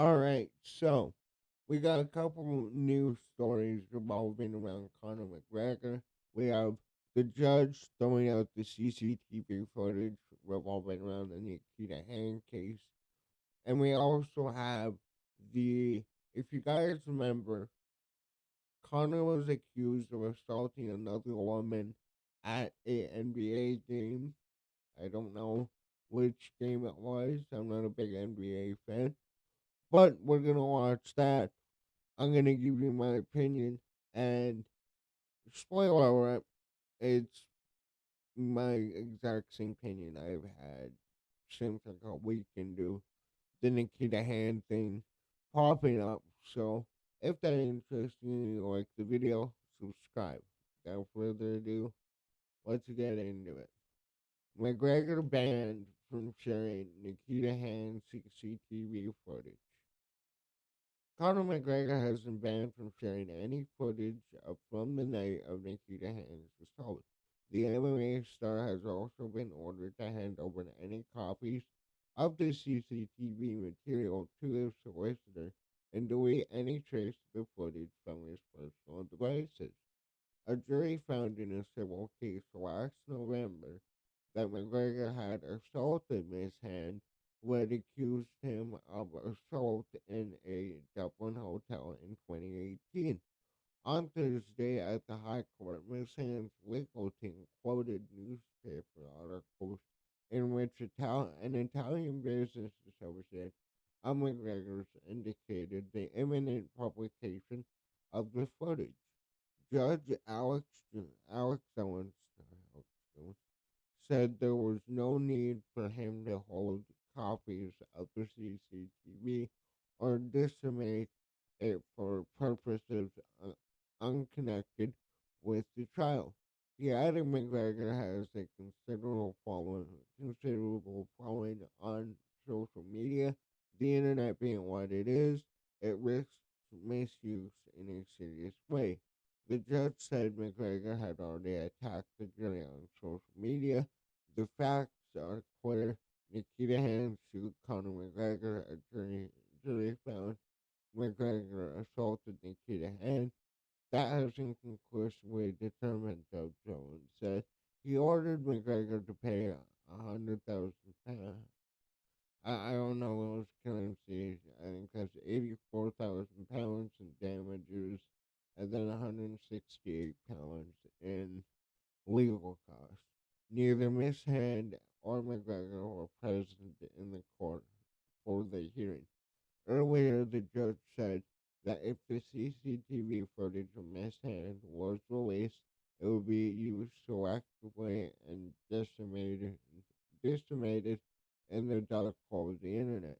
All right, so we got a couple news stories revolving around Conor McGregor. We have the judge throwing out the CCTV footage revolving around the Nikita Hand case. And we also have the, if you guys remember, Conor was accused of assaulting another woman at a NBA game. I don't know which game it was. I'm not a big NBA fan. But we're going to watch that. I'm going to give you my opinion. And spoiler alert, it's my exact same opinion I've had since like a week into the Nikita Hand thing popping up. So if that interests you and you like the video, subscribe. Without further ado, let's get into it. McGregor banned from sharing Nikita Hand CCTV footage. Conor McGregor has been banned from sharing any footage from the night of Nikita Hand's assault. The MMA star has also been ordered to hand over any copies of the CCTV material to the solicitor and delete any trace of the footage from his personal devices. A jury found in a civil case last November that McGregor had assaulted Miss Hand, who had accused him of assault in a Dublin hotel in 2018. On Thursday at the High Court, Miss Hand's legal team quoted newspaper articles in which an Italian business associate of McGregor's indicated the imminent publication of the footage. Judge Alex Owens said there was no need for him to hold copies of the CCTV or disseminate it for purposes unconnected with the trial. He added McGregor has a considerable following on social media, the internet being what it is, it risks misuse in a serious way. The judge said McGregor had already attacked the jury on social media. The facts are clear. Nikita Hand sued Conor McGregor. Jury found McGregor assaulted Nikita Hand. That hasn't conclusively determined, Judge Jones said. He ordered McGregor to pay £100,000. I don't know those currencies. I think that's £84,000 in damages and then £168 in legal costs. Neither Miss Hand or McGregor were present in the court for the hearing. Earlier, the judge said that if the CCTV footage of Miss Hand was released, it would be used selectively and disseminated in the dark hole of the internet.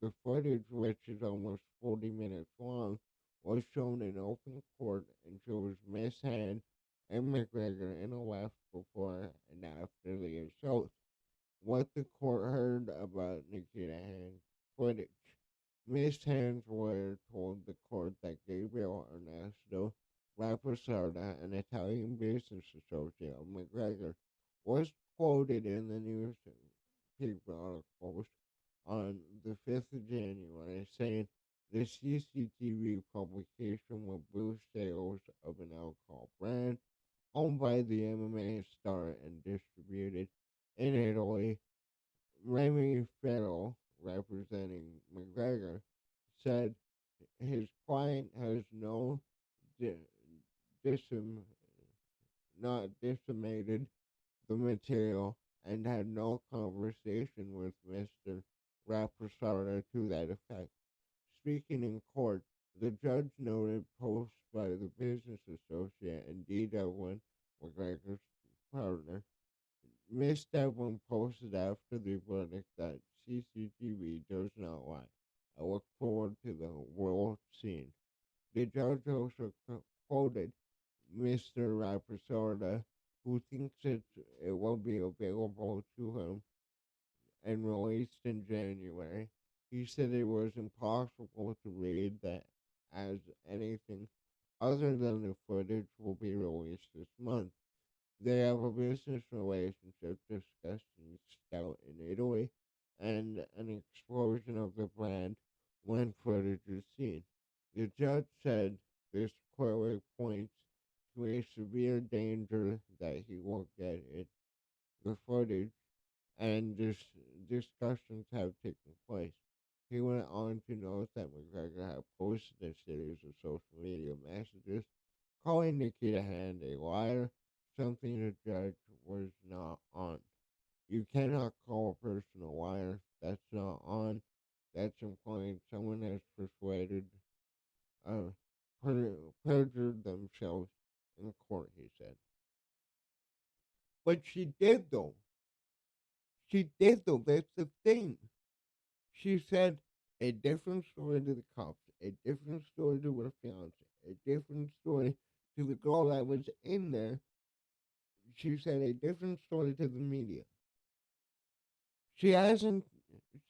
The footage, which is almost 40 minutes long, was shown in open court and shows Miss Hand and McGregor in a left before and after the assault. What the court heard about Nikita Hand's footage. Miss Hand's lawyer told the court that Gabriel Ernesto Raposarda, an Italian business associate of McGregor, was quoted in the newspaper articles on the 5th of January saying the CCTV publication will boost sales of an alcohol brand owned by the MMA star and distributed in Italy. Remy Farrell, representing McGregor, said his client has di- disem- not disseminated the material and had no conversation with Mr. Raposarda to that effect. Speaking in court, the judge noted posts by the business associate and D. Devlin, McGregor's partner. Miss Devlin posted after the verdict that CCTV does not lie. I look forward to the world scene. The judge also quoted Mr. Raposarda, who thinks it will be available to him and released in January. He said it was impossible to read that as anything other than the footage will be released this month. They have a business relationship discussing Scout in Italy and an explosion of the brand when footage is seen. The judge said this clearly points to a severe danger that he will get in the footage, and discussions have taken place. He went on to note that McGregor had posted a series of social media messages calling Nikita Hand a liar, something the judge was not on. You cannot call a person a liar. That's not on. That's implying someone has persuaded, uh, perjured themselves in court, he said. But she did, though. She did, though. That's the thing. She said a different story to the cops, a different story to her fiance, a different story to the girl that was in there. She said a different story to the media. She hasn't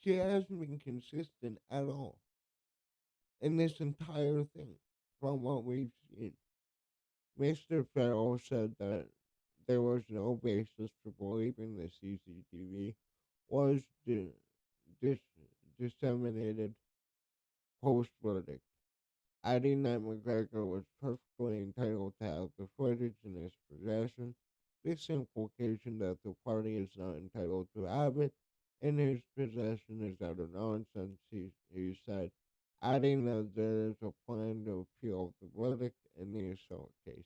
she hasn't been consistent at all in this entire thing from what we've seen. Mr. Farrell said that there was no basis for believing the CCTV was dis- disseminated post verdict, adding that McGregor was perfectly entitled to have the footage in his possession. This implication that the party is not entitled to have it in his possession is utter nonsense, he said, adding that there is a plan to appeal the verdict in the assault case.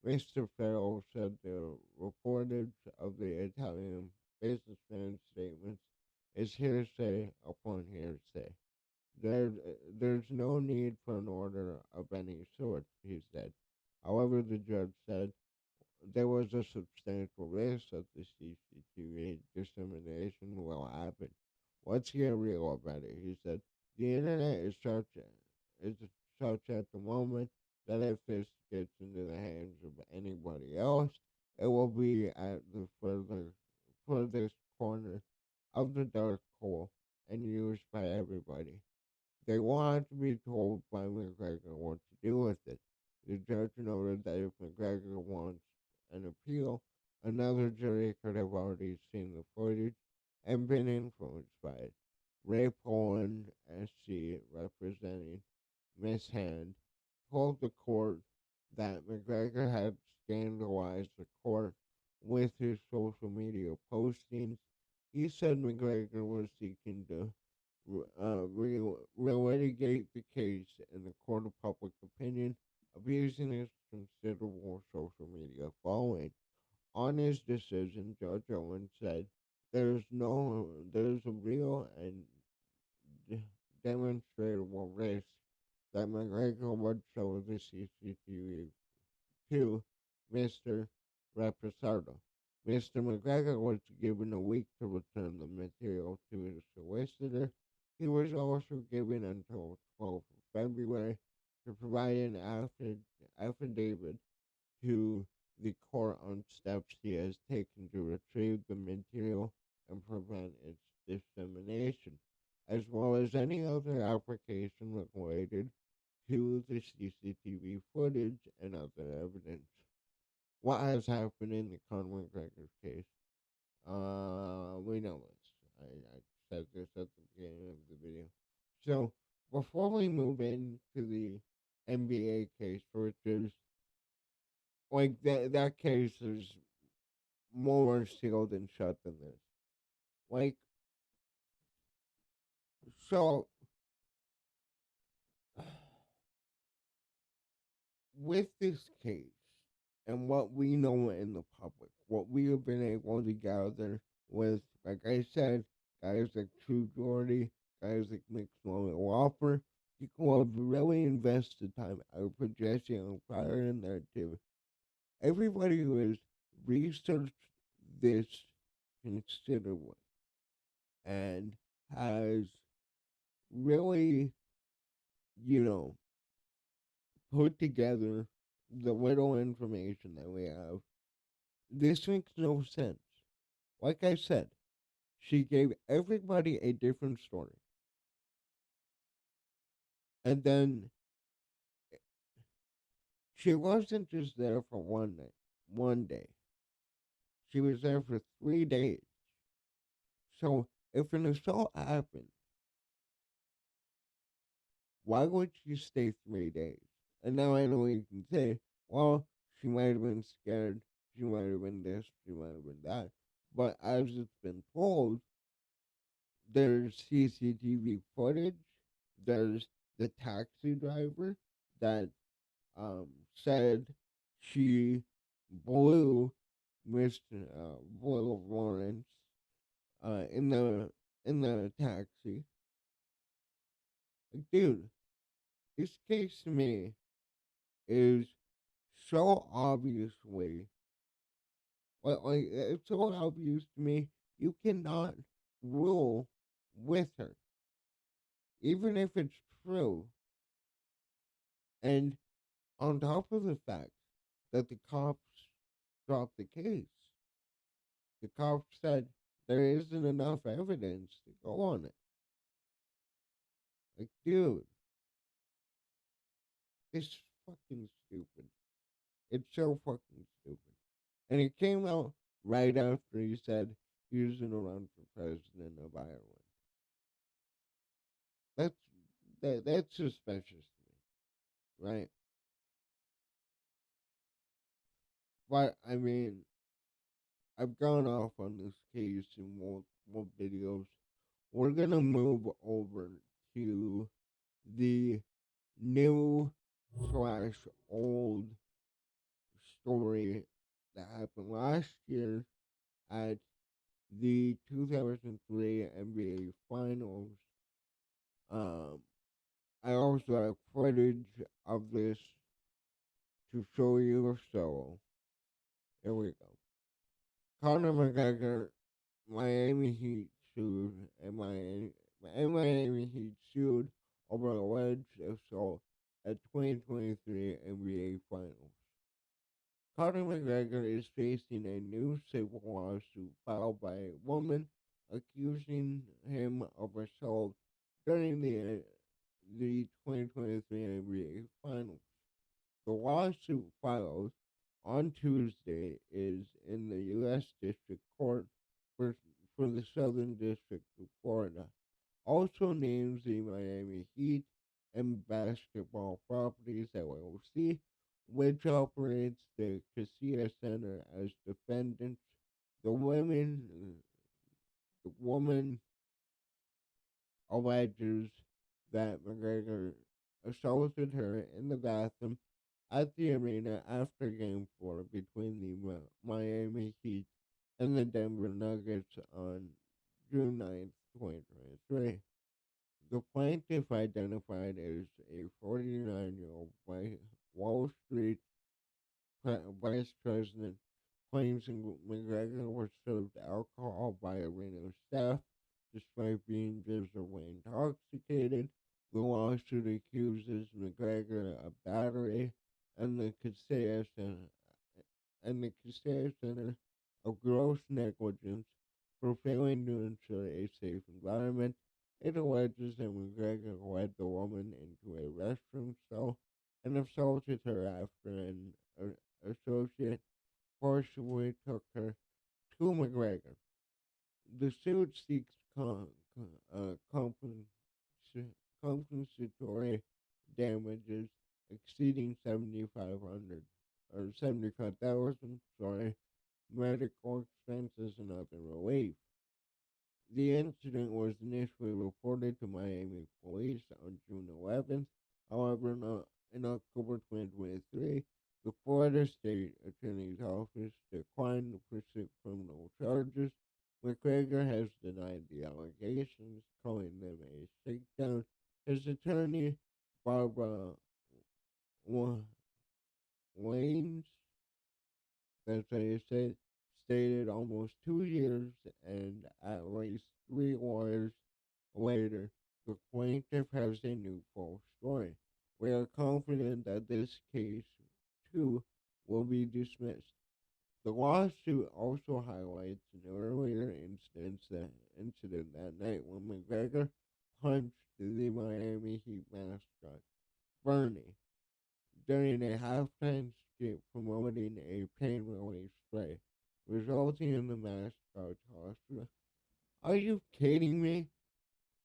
Mr. Farrell said the reportage of the Italian businessman's statements is hearsay upon hearsay. There, there's no need for an order of any sort, he said. However, the judge said there was a substantial risk that the CCTV dissemination will happen. What's here real about it? He said the internet is such at the moment that if this gets into the hands of anybody else, it will be at the furthest corner of the dark hole and used by everybody. They want to be told by McGregor what to do with it. The judge noted that if McGregor wants an appeal, another jury could have already seen the footage and been influenced by it. Ray Poland, SC, representing Miss Hand, told the court that McGregor had scandalized the court with his social media postings. He said McGregor was seeking to relitigate the case in the court of public opinion, abusing his considerable social media following. On his decision, Judge Owen said, there's a real and d- demonstrable risk that McGregor would show the CCTV to Mr. Reposado. Mr. McGregor was given a week to return the material to his solicitor. He was also given until 12th of February to provide an affidavit to the court on steps he has taken to retrieve the material and prevent its dissemination, as well as any other application related to the CCTV footage and other evidence. What has happened in the Conor McGregor case? We know this. I said this at the beginning of the video. So before we move into the NBA case, which is like that case is more sealed and shut than this. Like so, with this case and what we know in the public, what we have been able to gather with, like I said, guys like True Jordy, guys like Nick Whopper, people have really invested time. I would put Jesse on fire in there too. Everybody who has researched this considerably and has really, you know, put together the little information that we have. This makes no sense. Like I said, she gave everybody a different story. And then she wasn't just there for one night, one day. She was there for 3 days. So if an assault happened Why would she stay 3 days? And now I know you can say, well, she might have been scared, she might have been this, she might have been that. But as it's been told, there's CCTV footage, there's the taxi driver that said she blew Mr. Blew Lawrence in the taxi. Like, dude, this case to me is so obviously like it's so obvious to me you cannot rule with her, even if it's true. And on top of the fact that the cops dropped the case, the cops said there isn't enough evidence to go on it. Like, dude, it's fucking stupid. It's so fucking stupid. And it came out right after he said he was going to run for president of Ireland. That's that's suspicious to me, right? But I mean, I've gone off on this case in more videos. We're gonna move over to the new slash old story that happened last year at the 2003 NBA Finals. Um, I also have footage of this to show you, so here we go. Conor McGregor, Miami Heat sued, Miami Heat sued over alleged assault at 2023 NBA Finals. Conor McGregor is facing a new civil lawsuit filed by a woman accusing him of assault during the 2023 NBA Finals. The lawsuit filed on Tuesday is in the U.S. District Court for, for the Southern District of Florida. Also names the Miami Heat and Basketball Properties LLC, which operates the Casilla Center as defendants. The woman alleges that McGregor assaulted her in the bathroom at the arena after Game 4 between the Miami Heat and the Denver Nuggets on June 9th, 2023. The plaintiff, identified as a 49-year-old Wall Street vice president, claims McGregor was served alcohol by arena staff despite being visibly intoxicated. The lawsuit accuses McGregor of battery and the Casilla Center of gross negligence for failing to ensure a safe environment. It alleges that McGregor led the woman into a restroom stall and assaulted her after an associate forcibly took her to McGregor. The suit seeks compensatory damages exceeding 7,500 or 75,000. Sorry, medical expenses and other relief. The incident was initially reported to Miami police on June 11th. However, in October 2023, the Florida State Attorney's Office declined to pursue criminal charges. McGregor has denied the allegations, calling them a shakedown. His attorney, Barbara Lanes, that's how you say it, stated almost 2 years and at least three lawyers later, the plaintiff has a new full story. We are confident that this case, too, will be dismissed. The lawsuit also highlights an earlier incident that night when McGregor punched the Miami Heat mascot, Bernie, during a halftime skit promoting a pain relief spray, resulting in the mascot's hospital. Are you kidding me?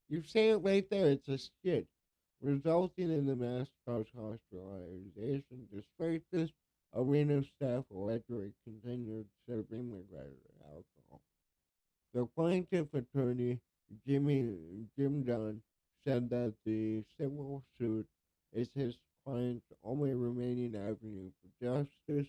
You say it right there, it's a skit. resulting in the mascot's hospitalization. Despite this, arena staff allegedly continued serving McGregor alcohol. The plaintiff attorney, Jim Dunn, said that the civil suit is his client's only remaining avenue for justice.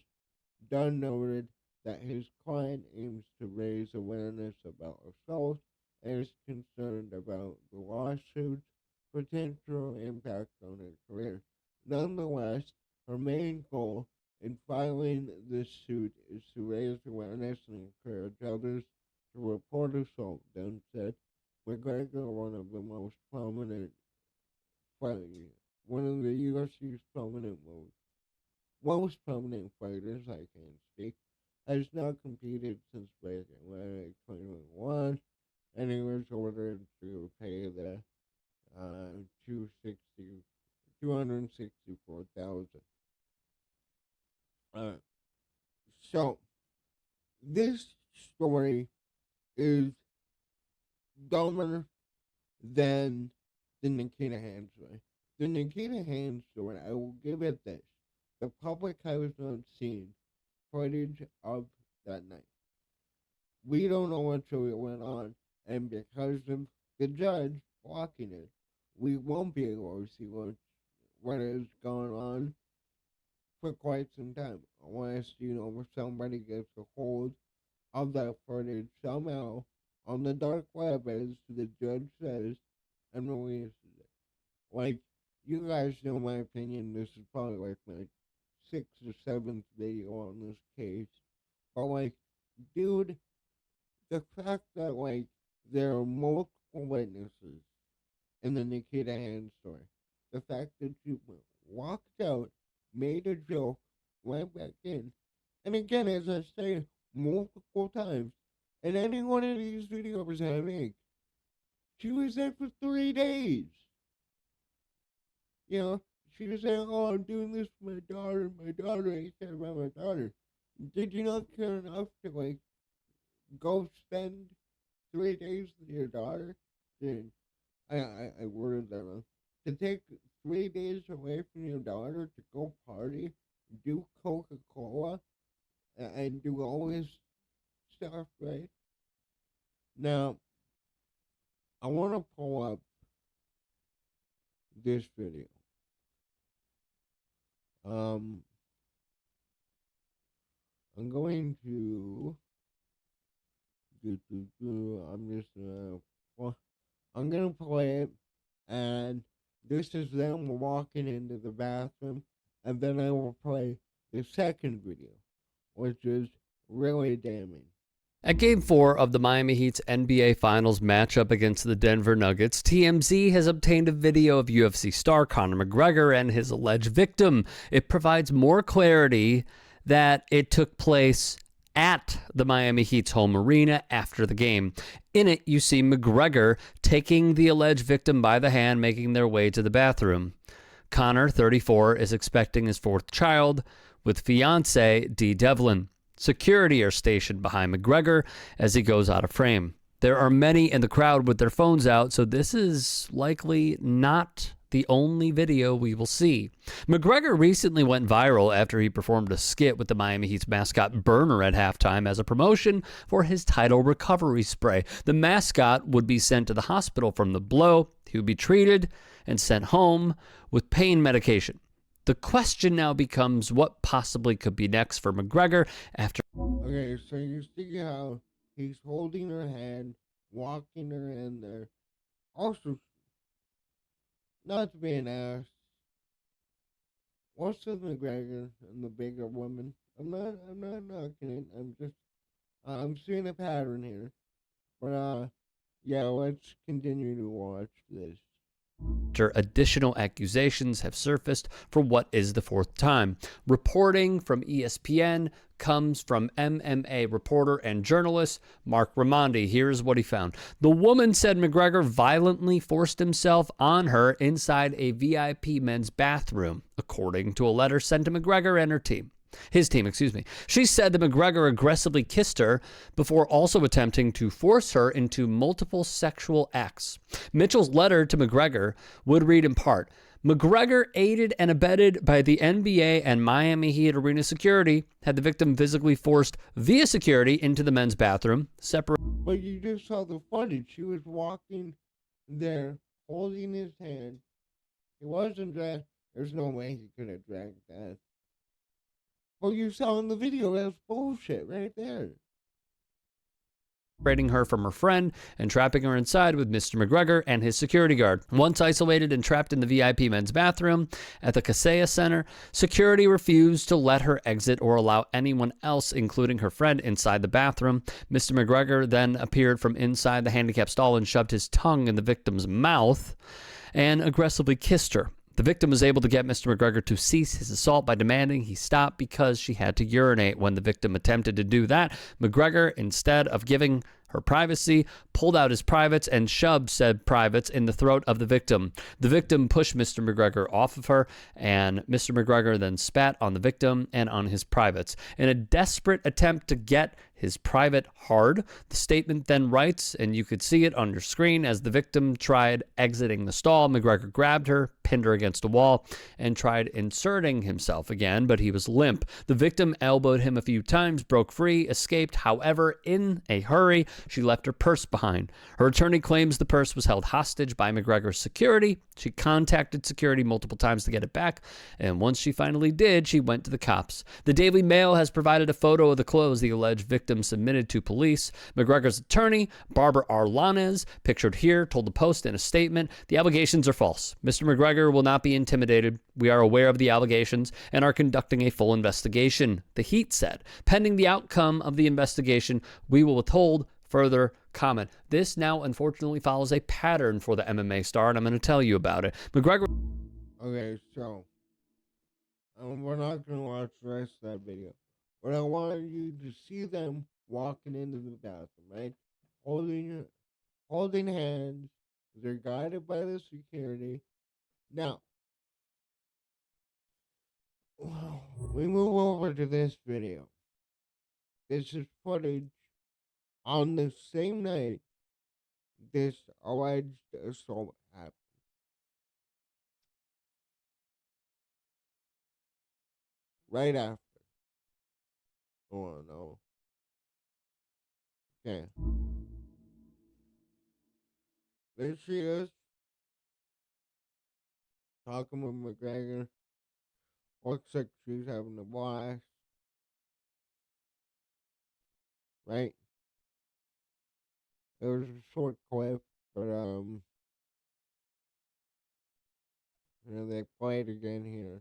Dunn noted that his client aims to raise awareness about assault and is concerned about the lawsuit's potential impact on her career. Nonetheless, her main goal in filing this suit is to raise awareness and encourage others to report assault. Dunn said, McGregor, one of the UFC's most prominent fighters, I can't speak, has not competed since back in 2021, and he was ordered to pay the uh, 264,000. Uh, so this story is dumber than the Nikita Hand story. The Nikita Hand story, I will give it this. The public has not seen footage of that night. We don't know what really went on, and because of the judge blocking it, we won't be able to see what has gone on for quite some time, unless, somebody gets a hold of that footage somehow on the dark web, as the judge says, and releases it. Like, you guys know my opinion, this is probably like my 6th or 7th video on this case, but like, dude, the fact that like there are multiple witnesses in the Nikita Hand story, the fact that you walked out, made a joke, went back in, and again, as I say multiple times, in any one of these videos I make, she was there for 3 days. She was saying, oh, I'm doing this for my daughter, I care about my daughter. Did you not care enough to, like, go spend 3 days with your daughter? Dude, I worded that wrong. To take 3 days away from your daughter to go party, do Coca-Cola, and do all this stuff, right? Now, I want to pull up this video. I'm going to I'm gonna play it, and this is them walking into the bathroom, and then I will play the second video, which is really damning. At Game 4 of the Miami Heat's NBA Finals matchup against the Denver Nuggets, TMZ has obtained a video of UFC star Conor McGregor and his alleged victim. It provides more clarity that it took place at the Miami Heat's home arena after the game. In it, you see McGregor taking the alleged victim by the hand, making their way to the bathroom. Conor, 34, is expecting his 4th child with fiancée Dee Devlin. Security are stationed behind McGregor as he goes out of frame. There are many in the crowd with their phones out, so this is likely not the only video we will see. McGregor recently went viral after he performed a skit with the Miami Heat's mascot Burner at halftime as a promotion for his title recovery spray. The mascot would be sent to the hospital from the blow. He would be treated and sent home with pain medication. The question now becomes what possibly could be next for McGregor after... Okay, so you see how he's holding her hand, walking her in there. Also, not to be an ass, what's with McGregor and the bigger woman? I'm not knocking it. I'm seeing a pattern here. But, yeah, let's continue to watch this. After additional accusations have surfaced for what is the 4th time. Reporting from ESPN comes from MMA reporter and journalist Mark Raimondi. Here's what he found. The woman said McGregor violently forced himself on her inside a VIP men's bathroom, according to a letter sent to McGregor and her team. His team, excuse me. She said that McGregor aggressively kissed her before also attempting to force her into multiple sexual acts. Mitchell's letter to McGregor would read in part, McGregor, aided and abetted by the NBA and Miami Heat arena security, had the victim physically forced via security into the men's bathroom, But you just saw the footage. She was walking there, holding his hand. He wasn't dressed. There's no way he could have dragged that. Well, you saw in the video, that's bullshit right there. separating her from her friend and trapping her inside with Mr. McGregor and his security guard. Once isolated and trapped in the VIP men's bathroom at the Kaseya Center, security refused to let her exit or allow anyone else, including her friend, inside the bathroom. Mr. McGregor then appeared from inside the handicap stall and shoved his tongue in the victim's mouth and aggressively kissed her. The victim was able to get Mr. McGregor to cease his assault by demanding he stop because she had to urinate. When the victim attempted to do that, McGregor, instead of giving her privacy, pulled out his privates and shoved said privates in the throat of the victim. The victim pushed Mr. McGregor off of her, and Mr. McGregor then spat on the victim and on his privates. In a desperate attempt to get his private hard, the statement then writes, and you could see it on your screen, as the victim tried exiting the stall, McGregor grabbed her, pinned her against a wall, and tried inserting himself again, but he was limp. The victim elbowed him a few times, broke free, escaped. However, in a hurry, she left her purse behind. Her attorney claims the purse was held hostage by McGregor's security. She contacted security multiple times to get it back, and once she finally did, she went to the cops. The Daily Mail has provided a photo of the clothes the alleged victim submitted to police. McGregor's attorney, Barbara Arlanes, pictured here, told the Post in a statement, the allegations are false. Mr. McGregor will not be intimidated. We are aware of the allegations and are conducting a full investigation, the Heat said. Pending the outcome of the investigation, we will withhold further comment. This now unfortunately follows a pattern for the MMA star, and I'm going to tell you about it. McGregor. Okay, so we're not going to watch the rest of that video. But I want you to see them walking into the bathroom, right? Holding hands. They're guided by the security. Now, we move over to this video. This is footage on the same night this alleged assault happened. Right after. Oh no. Okay. There she is. Talking with McGregor. Looks like she's having a blast. Right? It was a short clip, but they play it again here.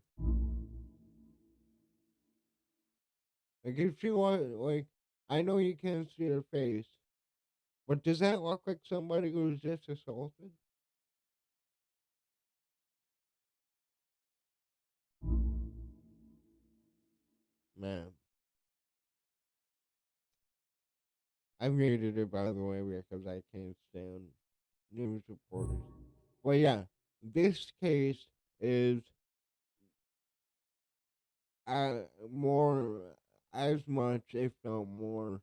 Like if she was like, I know you can't see her face, but does that look like somebody who was just assaulted? Man, I muted it by the way because I can't stand news reporters. Well, yeah, this case is more, as much, if not more,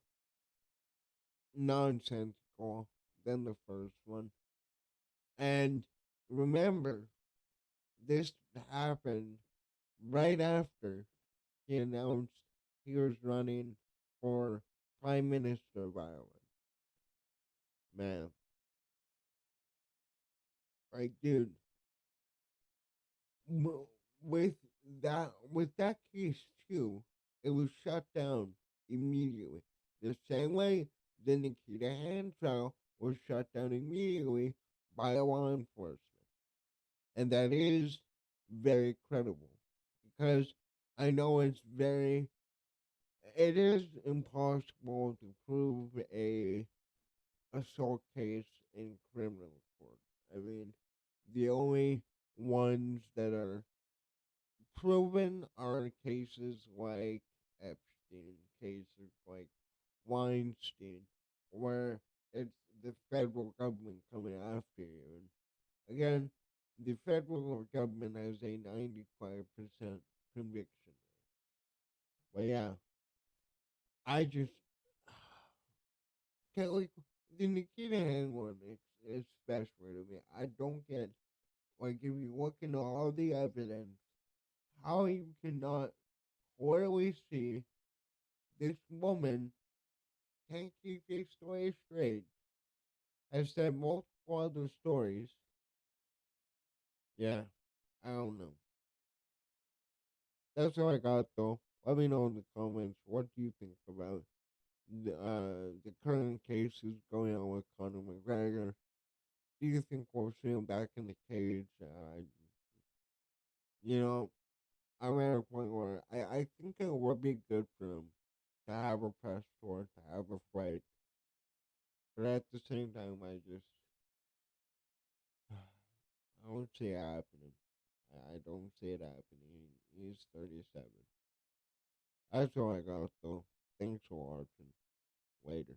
nonsensical than the first one. And remember, this happened right after he announced he was running for Prime Minister of Ireland. Man, like, dude, with that case too, it was shut down immediately. The same way the Nikita Hand trial was shut down immediately by law enforcement, and that is very credible because I know it is impossible to prove a assault case in criminal court. I mean, the only ones that are proven are cases like Epstein, cases like Weinstein, where it's the federal government coming after you. And again, the federal government has a 95% conviction rate. I just can't like the Nikita Hand one is special to me. I don't get like if you look into all the evidence, how you cannot clearly see this woman can't keep a story straight. Has said multiple other stories. Yeah, I don't know. That's all I got though. Let me know in the comments what do you think about the current cases going on with Conor McGregor. Do you think we'll see him back in the cage? You know, I'm at a point where I think it would be good for him to have a press tour, to have a fight. But at the same time, I don't see it happening. I don't see it happening. He's 37. That's all I got though. Thanks for watching. Later.